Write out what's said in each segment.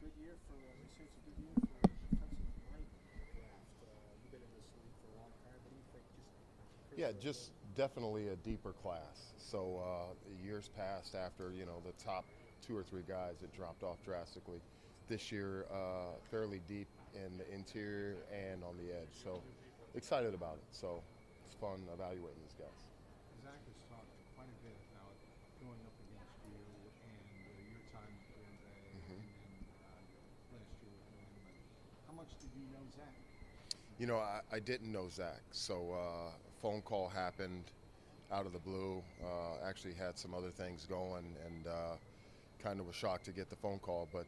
good year for they say it's a good year for defensive lineman draft. You've been in this league for a long time. What do you think? Just Yeah, just definitely a deeper class. So years past, after the top two or three guys that dropped off drastically, this year fairly deep in the interior and on the edge. So excited about it. So it's fun evaluating these guys. Zach has talked quite a bit about going up against you and your time with Green Bay, hmm and then last year with New England. How much did you know Zach? I didn't know Zach, so phone call happened out of the blue. Actually had some other things going, and kind of was shocked to get the phone call. But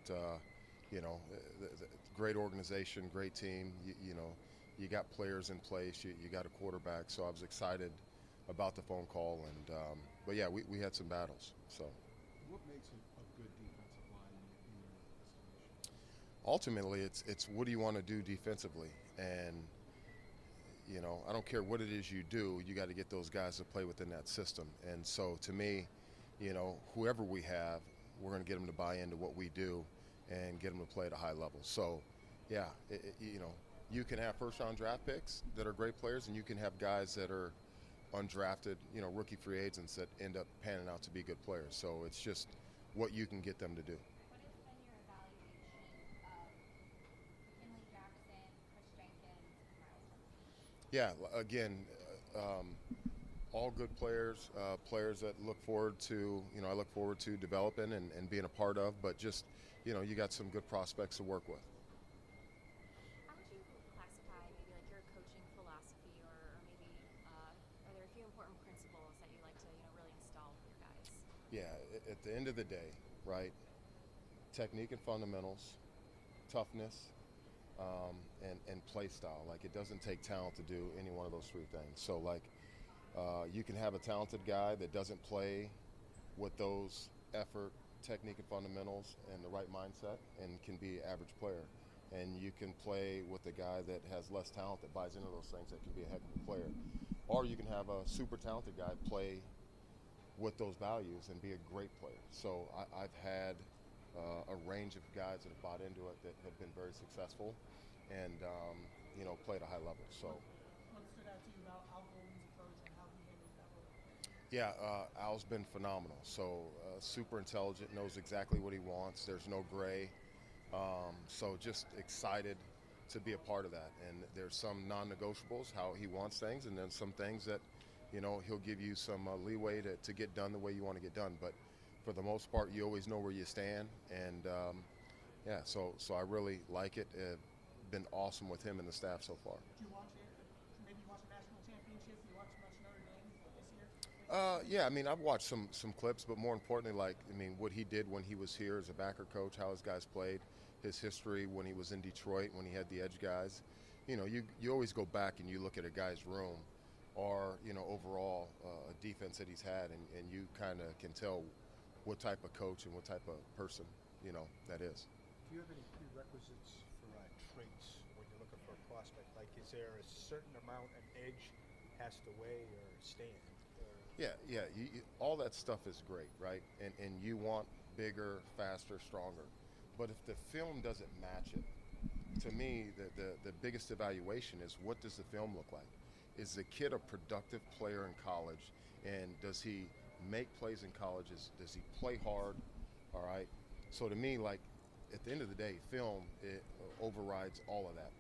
great organization, great team. You got players in place. You got a quarterback. So I was excited about the phone call, and but yeah, we had some battles. So What makes a good defensive line in your estimation? ultimately, it's what do you want to do defensively, and I don't care what it is you do, you got to get those guys to play within that system. And so to me, whoever we have, we're going to get them to buy into what we do and get them to play at a high level. So, yeah, you can have first round draft picks that are great players, and you can have guys that are undrafted, rookie free agents that end up panning out to be good players. So it's just what you can get them to do. What has been your evaluation of McKinley Jackson, Chris Jenkins, and Miles Murphy? Yeah, again, all good players, players that look forward to, I look forward to developing and being a part of, but just, you got some good prospects to work with. How would you classify maybe like your coaching philosophy, or maybe are there a few important principles that you like to really install with your guys? Yeah, at the end of the day, right, technique and fundamentals, toughness, and play style. Like, it doesn't take talent to do any one of those three things. So, like, you can have a talented guy that doesn't play with those effort, technique, and fundamentals and the right mindset, and can be an average player. And you can play with a guy that has less talent that buys into those things that can be a heck of a player. Or you can have a super talented guy play with those values and be a great player. So I've had a range of guys that have bought into it that have been very successful and played a high level. So What stood out to you about Al Golden's approach and how he handles that role? yeah, Al's been phenomenal. So super intelligent, knows exactly what he wants. There's no gray. So just excited to be a part of that. And there's some non-negotiables, how he wants things, and then some things that, he'll give you some leeway to get done the way you want to get done. But for the most part, you always know where you stand. And yeah, so I really like it. Been awesome with him and the staff so far. Did you watch it? Maybe you watched the national championship. You watched much Notre Dame this year. Yeah, I mean, I've watched some clips, but more importantly, what he did when he was here as a backer coach, how his guys played, his history when he was in Detroit, when he had the edge guys. You always go back and you look at a guy's room, or overall a defense that he's had, and you kind of can tell what type of coach and what type of person that is. Do you have any prerequisites for traits when you're looking for a prospect? Like, is there a certain amount an edge has to weigh or stand? Yeah. All that stuff is great, right? And you want bigger, faster, stronger. But if the film doesn't match it, to me, the biggest evaluation is, what does the film look like? Is the kid a productive player in college? And does he make plays in colleges? Does he play hard? All right. So to me, like, at the end of the day, film, it overrides all of that.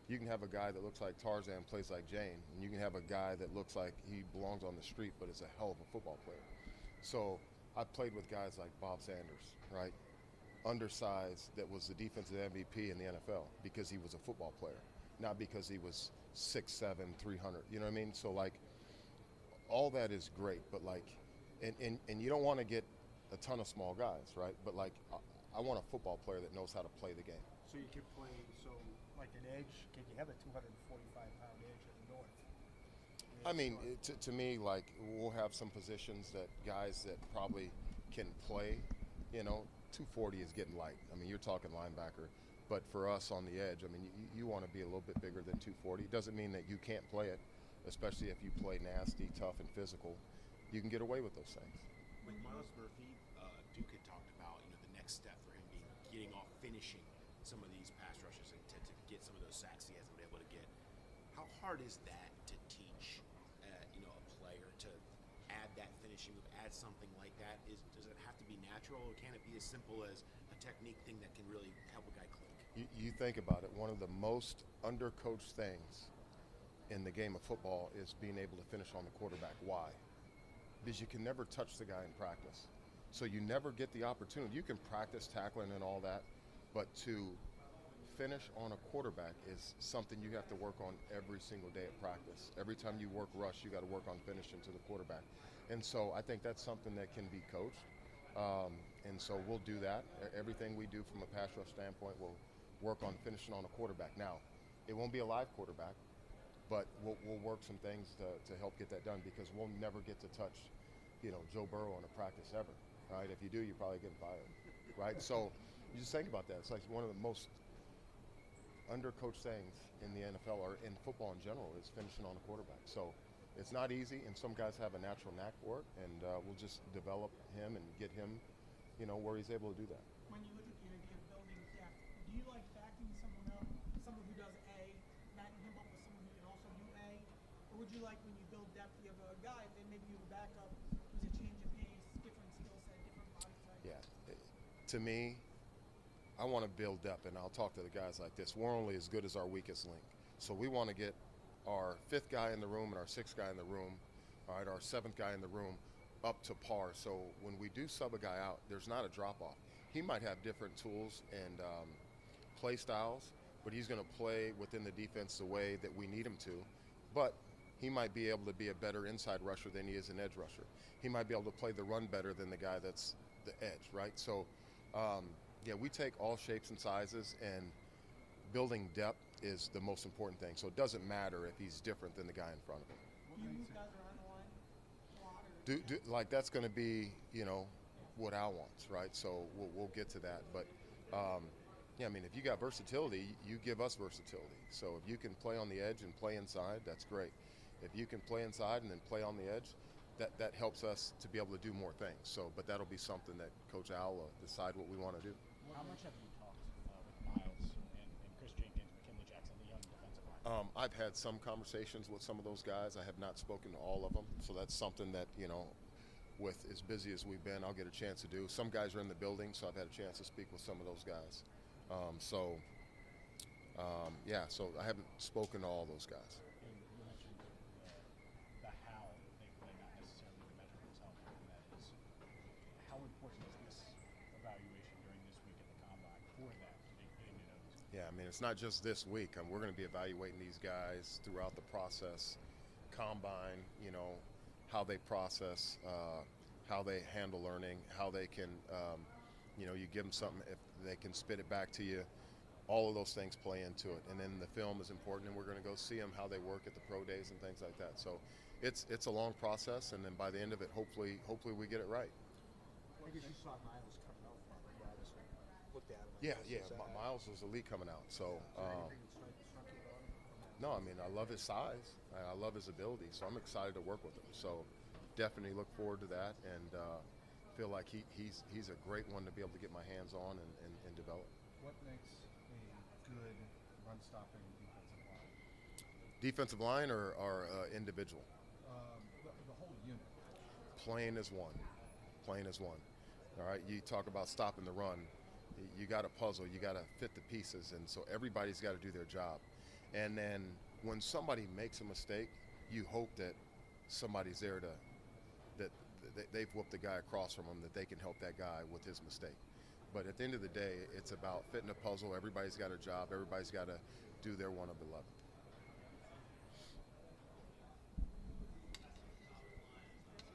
You can have a guy that looks like Tarzan, plays like Jane, and you can have a guy that looks like he belongs on the street but is a hell of a football player. So I've played with guys like Bob Sanders, right? Undersized, that was the defensive MVP in the NFL because he was a football player, not because he was 6'7", 300. You know what I mean? So, like, all that is great, but like, and you don't want to get a ton of small guys, right? But like, I want a football player that knows how to play the game. So you could play, like an edge, can you have a 245-pound edge in the north? I mean, to me, like, we'll have some positions that guys that probably can play, 240 is getting light. I mean, you're talking linebacker. But for us on the edge, I mean, you want to be a little bit bigger than 240. It doesn't mean that you can't play it, especially if you play nasty, tough, and physical. You can get away with those things. With Miles Murphy, Duke had talked about the next step for him being getting off, finishing some of these pass rushes and to get some of those sacks he hasn't been able to get. How hard is that to teach, a player to add that finishing move, add something like that? Does it have to be natural, or can it be as simple as a technique thing that can really help a guy click? You think about it, one of the most undercoached things in the game of football is being able to finish on the quarterback. Why? Because you can never touch the guy in practice. So you never get the opportunity. You can practice tackling and all that, but to finish on a quarterback is something you have to work on every single day at practice. Every time you work rush, you got to work on finishing to the quarterback. And so I think that's something that can be coached. And so we'll do that. Everything we do from a pass rush standpoint will work on finishing on a quarterback. Now, it won't be a live quarterback, but we'll work some things to help get that done, because we'll never get to touch, Joe Burrow in a practice ever, right? If you do, you're probably getting fired, right? So you just think about that. It's like one of the most undercoached things in the NFL, or in football in general, is finishing on a quarterback. So it's not easy, and some guys have a natural knack for it, and we'll just develop him and get him, where he's able to do that. When you look at the idea of building depth, do you like backing someone who does A, backing him up with someone who can also do A? Or would you like, when you build depth, you have a guy, then maybe you have a backup who's a change of pace, different skill set, different body type? Yeah. To me, I want to build depth, and I'll talk to the guys like this. We're only as good as our weakest link. So we want to get our fifth guy in the room and our sixth guy in the room, all right, our seventh guy in the room, up to par. So when we do sub a guy out, there's not a drop-off. He might have different tools and play styles, but he's going to play within the defense the way that we need him to. But he might be able to be a better inside rusher than he is an edge rusher. He might be able to play the run better than the guy that's the edge, right? So, we take all shapes and sizes, and building depth is the most important thing. So it doesn't matter if he's different than the guy in front of him. Do you move guys around the line a lot? Like that's going to be, what Al wants, right? So we'll get to that. But, if you got versatility, you give us versatility. So if you can play on the edge and play inside, that's great. If you can play inside and then play on the edge, that helps us to be able to do more things. So, but that'll be something that Coach Al will decide what we want to do. How much have you talked with Miles and Chris Jenkins, McKinley Jackson, the young defensive line? I've had some conversations with some of those guys. I have not spoken to all of them. So that's something that, with as busy as we've been, I'll get a chance to do. Some guys are in the building, so I've had a chance to speak with some of those guys. So I haven't spoken to all those guys. And you mentioned the how they play, not necessarily the measure itself, and that is, how important is this evaluation during this week at the combine for that, getting to know these guys? Yeah, it's not just this week. We're going to be evaluating these guys throughout the process. Combine, how they process, how they handle learning, how they can, you give them something, if they can spit it back to you. All of those things play into it. And then the film is important, and we're going to go see them, how they work at the pro days and things like that. So it's a long process, and then by the end of it, hopefully we get it right. Because you saw Miles coming out from the Miles looked at him. Yeah. Miles was elite coming out. So, Anything that struck you about him? no, I love his size. I love his ability. So I'm excited to work with him. So definitely look forward to that, and feel like he's a great one to be able to get my hands on and develop. What makes a good run-stopping defensive line? Defensive line or individual? The whole unit. Plain as one. All right, you talk about stopping the run. You got to puzzle. You got to fit the pieces, and so everybody's got to do their job. And then when somebody makes a mistake, you hope that somebody's there that they've whooped the guy across from them, that they can help that guy with his mistake. But at the end of the day, it's about fitting a puzzle. Everybody's got a job. Everybody's got to do their one of 11.